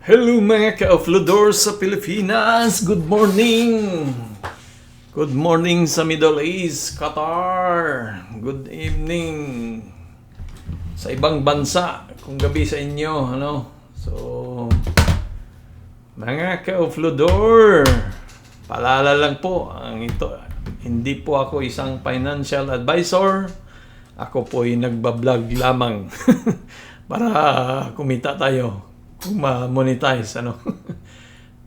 Hello mga ka-offloador sa Pilipinas! Good morning! Good morning sa Middle East, Qatar! Good evening sa ibang bansa, kung gabi sa inyo, ano? So, mga ka-offloador, paalala lang po, hindi po ako isang financial advisor. Ako po ay nagbablog lamang para kumita tayo, kung ma-monetize, ano?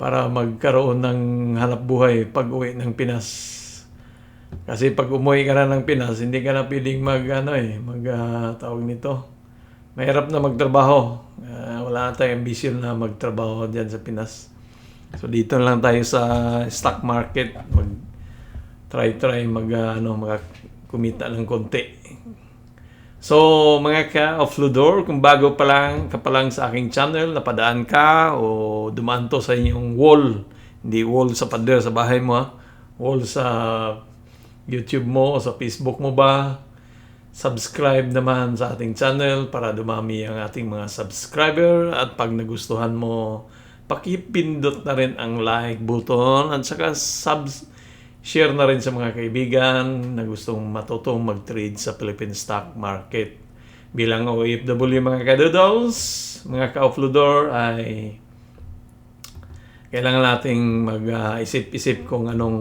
Para magkaroon ng hanap buhay pag uwi ng Pinas. Kasi pag umuwi ka na ng Pinas, hindi ka na pwedeng tawag nito. Mahirap na magtrabaho. Wala na tayong ambisyon na magtrabaho diyan sa Pinas. So dito lang tayo sa stock market, try kumita ng konti. So, mga ka-offloador, kung bago ka pa lang sa aking channel, napadaan ka o dumaan to sa inyong wall, hindi wall sa pader sa bahay mo, wall sa YouTube mo o sa Facebook mo ba, subscribe naman sa ating channel para dumami ang ating mga subscriber, at pag nagustuhan mo, pakipindot na rin ang like button at saka share na rin sa mga kaibigan na gustong matutong mag-trade sa Philippine stock market. Bilang OFW mga ka-doodles, mga ka-offloador, ay kailangan nating mag-isip-isip kung anong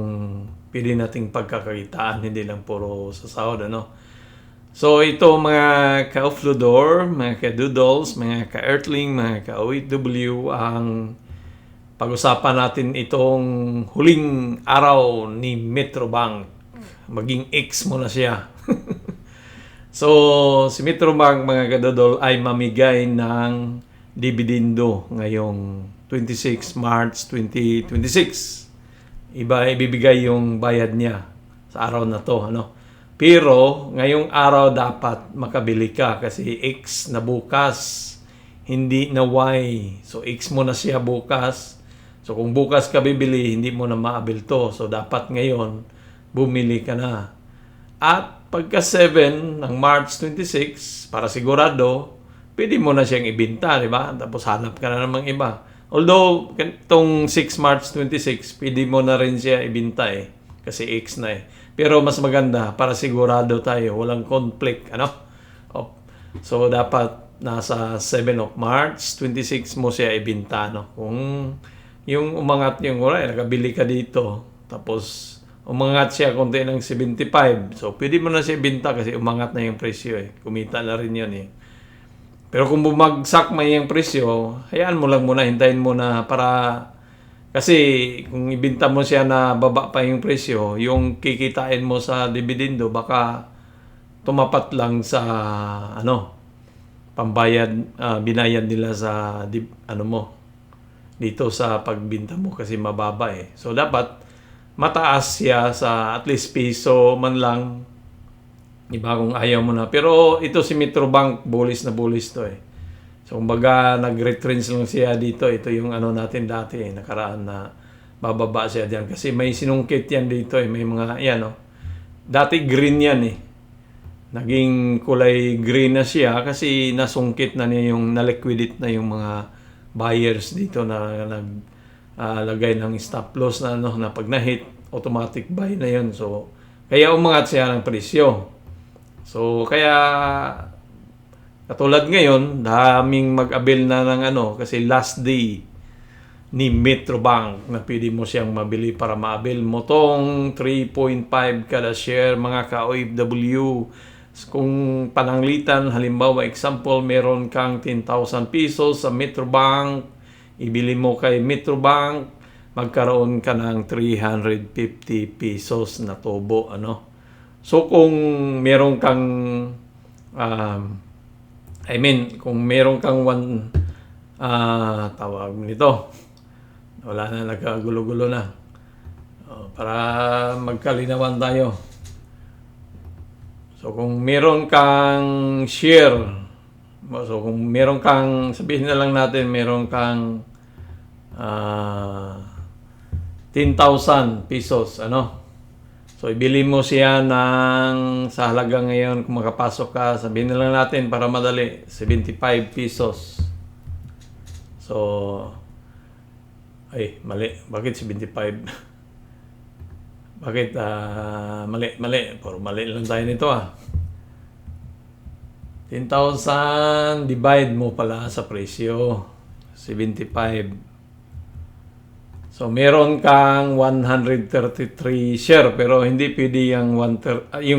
pwede nating pagkakakitaan, hindi lang puro sa sahod, ano? So ito mga ka-offloador, mga ka-doodles, mga ka-earthling, mga ka-OFW, ang pag-usapan natin itong huling araw ni Metrobank. Maging X mo na siya. So, si Metrobank, mga kadodol, ay mamigay ng dividendo ngayong 26 March 2026. Ibibigay yung bayad niya sa araw na to, ano? Pero, ngayong araw dapat makabili ka kasi X na bukas, hindi na Y. So, X mo na siya bukas. So, kung bukas ka bibili, hindi mo na maabil to. So, dapat ngayon, bumili ka na. At pagka 7 ng March 26, para sigurado, pwede mo na siyang ibinta, di ba? Tapos hanap ka na namang iba. Although, itong 6 March 26, pwede mo na rin siya ibinta eh. Kasi X na eh. Pero mas maganda, para sigurado tayo, walang conflict, ano? So, dapat nasa 7 of March 26 mo siya ibinta, no? Kung yung umangat yung nakabili ka dito, tapos umangat siya konti ng 75. So, pwede mo na siya binta kasi umangat na yung presyo eh. Kumita na rin yun eh. Pero kung bumagsak may yung presyo, hayaan mo lang muna, hintayin mo na para... Kasi kung ibinta mo siya na baba pa yung presyo, yung kikitain mo sa dividendo, baka tumapat lang sa pambayad, binayad nila sa dito sa pagbinta mo kasi mababa eh. So, dapat mataas siya sa at least piso man lang. Iba kung ayaw mo na. Pero ito si Metrobank, bullish na bullish to eh. So, kumbaga nag-retrench lang siya dito. Ito yung natin dati eh, nakaraan na bababa siya diyan. Kasi may sinungkit yan dito eh. May mga, dati green yan eh. Naging kulay green na siya kasi nasungkit na niya na-liquidate na yung mga buyers dito na naglagay ng stop loss na pag na-hit, automatic buy na yun. So, kaya umangat siya ng presyo. So, kaya katulad ngayon, daming mag-avail na ng kasi last day ni Metrobank na pwede mo siyang mabili para ma-avail mo tong 3.5 kada share, mga ka-OFW. Kung pananglitan, halimbawa, example, meron kang 10,000 pesos sa Metrobank, ibili mo kay Metrobank, magkaroon ka ng 350 pesos na tubo, So, kung meron kang, kung meron kang tawag nito, wala na, nagkagulo-gulo na. Para magkalinawan tayo. So, kung meron kang share, so kung meron kang, sabihin na lang natin, meron kang 10,000 pesos, So, ibili mo siya sa halaga ngayon, kung makapasok ka, sabihin na lang natin para madali, 75 pesos. So, Ay, mali. Bakit 75? Bakit mali? Puro mali lang tayo nito 10,000 divide mo pala sa presyo. 75. So, meron kang 133 share pero hindi pwede yung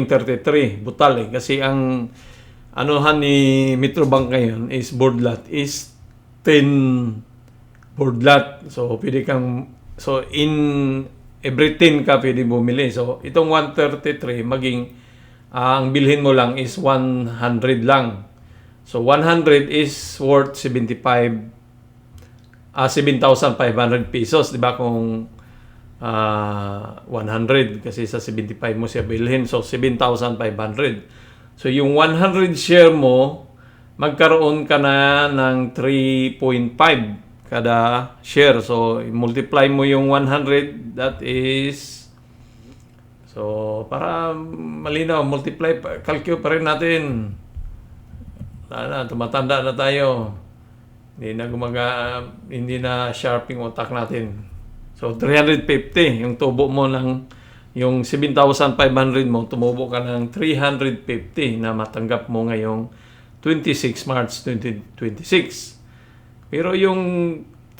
33. Butal kasi ang anuhan ni Metrobank ngayon is board lot is 10 board lot. So, in every 10 ka pwede bumili. So, itong 133 maging ang bilhin mo lang is 100 lang. So, 100 is worth 7,500 pesos, di ba? Kung 100 kasi sa 75 mo siya bilhin. So, 7,500. So, yung 100 share mo, magkaroon ka na ng 3.5 kada share. So, multiply mo yung 100, that is, so, para malinaw, multiply, calculate pa rin natin. Tumatanda na tayo. Hindi na sharp yung utak natin. So, 350, yung tubo mo ng, yung 7,500 mo, tumubo ka ng 350 na matanggap mo ngayong 26 March 2026. Pero yung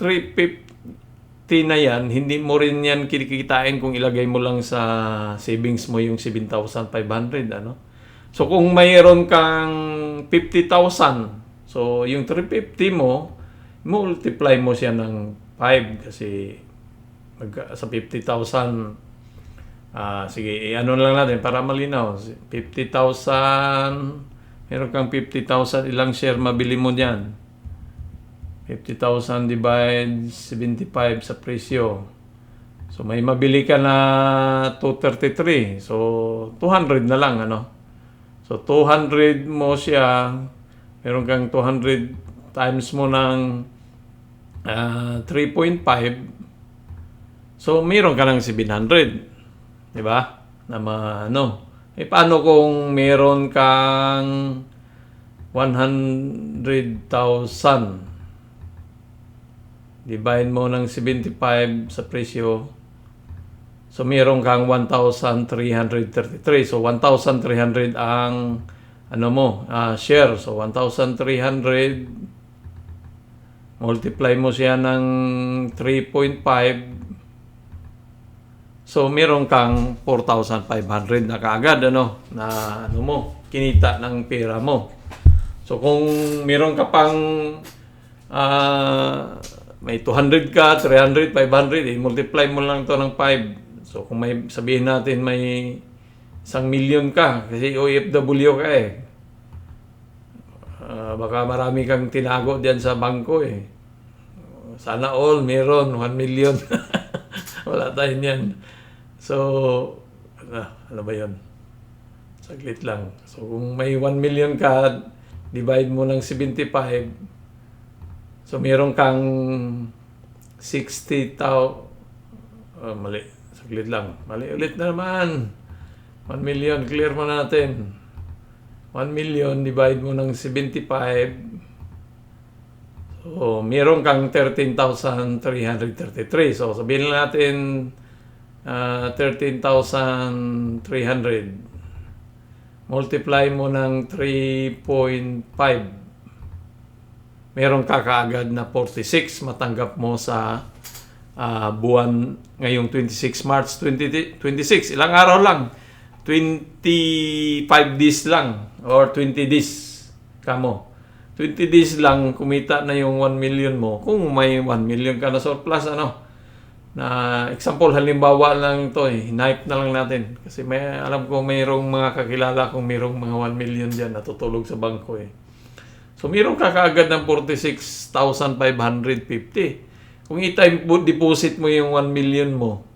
350 na yan, hindi mo rin yan kikitain kung ilagay mo lang sa savings mo yung 7,500, ano? So, kung mayroon kang 50,000, so yung 350 mo, multiply mo siya ng 5 kasi sa 50,000, sige, ano lang natin para malinaw. 50,000, meron kang 50,000, ilang share mabili mo dyan? 50,000 divide 75 sa presyo. So, may mabili ka na 233. So, 200 na lang, ano? So, 200 mo siya, meron kang 200 times mo ng 3.5. So, meron ka ng 700. Di ba? Paano kung meron kang 100,000? Divide mo ng 75 sa presyo. So, meron kang 1,333. So, 1,300 ang share. So, 1,300 multiply mo siya ng 3.5. So, meron kang 4,500 na kaagad, na kinita ng pera mo. So, kung meron ka pang may 200 ka, 300, 500, multiply mo lang to ng 5. So, kung may sabihin natin may 1,000,000 ka, kasi OFW ka baka marami kang tinago diyan sa bangko Sana all meron 1,000,000. Wala tayong yan. So, ano ba yun? Saglit lang. So, kung may 1,000,000 ka, divide mo ng 75. So, meron kang 60,000. Mali. Saglit lang. Mali ulit na naman. 1,000,000. Clear mo natin. 1,000,000 divide mo ng 75. So, meron kang 13,333. So, sabihin natin 13,300. Multiply mo ng 3.5. Meron ka kaagad na 46 matanggap mo sa buwan ngayong 26 March 2026. Ilang araw lang? 25 days lang or 20 days kamo. 20 days lang kumita na yung 1,000,000 mo. Kung may 1,000,000 ka na surplus, na example, halimbawa lang ito hinipe na lang natin. Kasi alam ko mayroong mga kakilala kung mayroong mga 1,000,000 dyan natutulog sa bangko So, mayroong ka kaagad ng 46,550. Kung i-time deposit mo yung 1,000,000 mo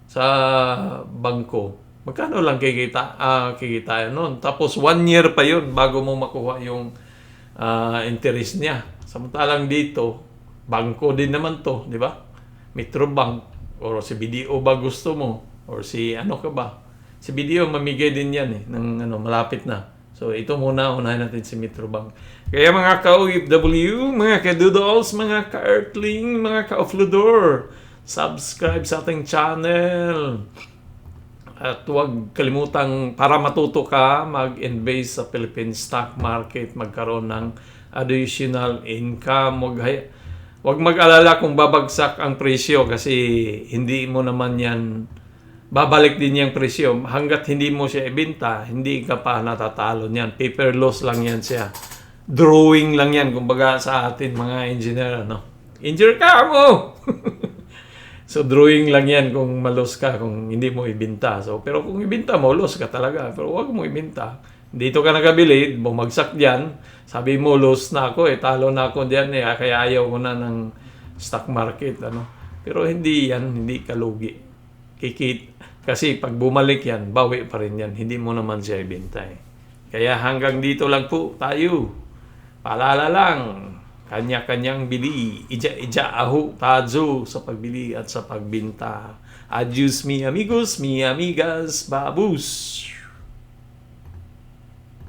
sa bangko, magkano lang kikita noon? Tapos 1 year pa yun bago mo makuha yung interest niya. Samantalang dito, bangko din naman to, di ba? Metrobank or si BDO ba gusto mo? Or si ano ka ba? Si BDO mamigay din yan ng malapit na. So ito muna, unahin natin si Metrobank. Kaya mga ka-OFW, mga ka-doodles, mga ka-earthling, mga ka-offloader, subscribe sa ating channel. At huwag kalimutang, para matuto ka, mag-invest sa Philippine stock market, magkaroon ng additional income. Huwag mag-alala kung babagsak ang presyo kasi hindi mo naman yan, babalik din yung presyo. Hanggat hindi mo siya ibenta, hindi ka pa natatalo niyan. Paper loss lang yan siya. Drawing lang yan, kumbaga sa atin mga engineer, no? Engineer ka mo! So, drawing lang yan kung malos ka, kung hindi mo ibenta. So, pero kung ibenta mo, loss ka talaga. Pero huwag mo ibenta. Dito ka nakabili, bumagsak dyan. Sabi mo, loss na ako talo na ako dyan kaya ayaw ko na ng stock market. Ano? Pero hindi yan, hindi ka lugi. Kasi pag bumalik yan, bawi pa rin yan. Hindi mo naman siya ibenta Kaya hanggang dito lang po tayo. Paalala lang. Kanya-kanyang bili, ija aho tazo sa pagbili at sa pagbinta. Adios mi amigos, mi amigas, babus.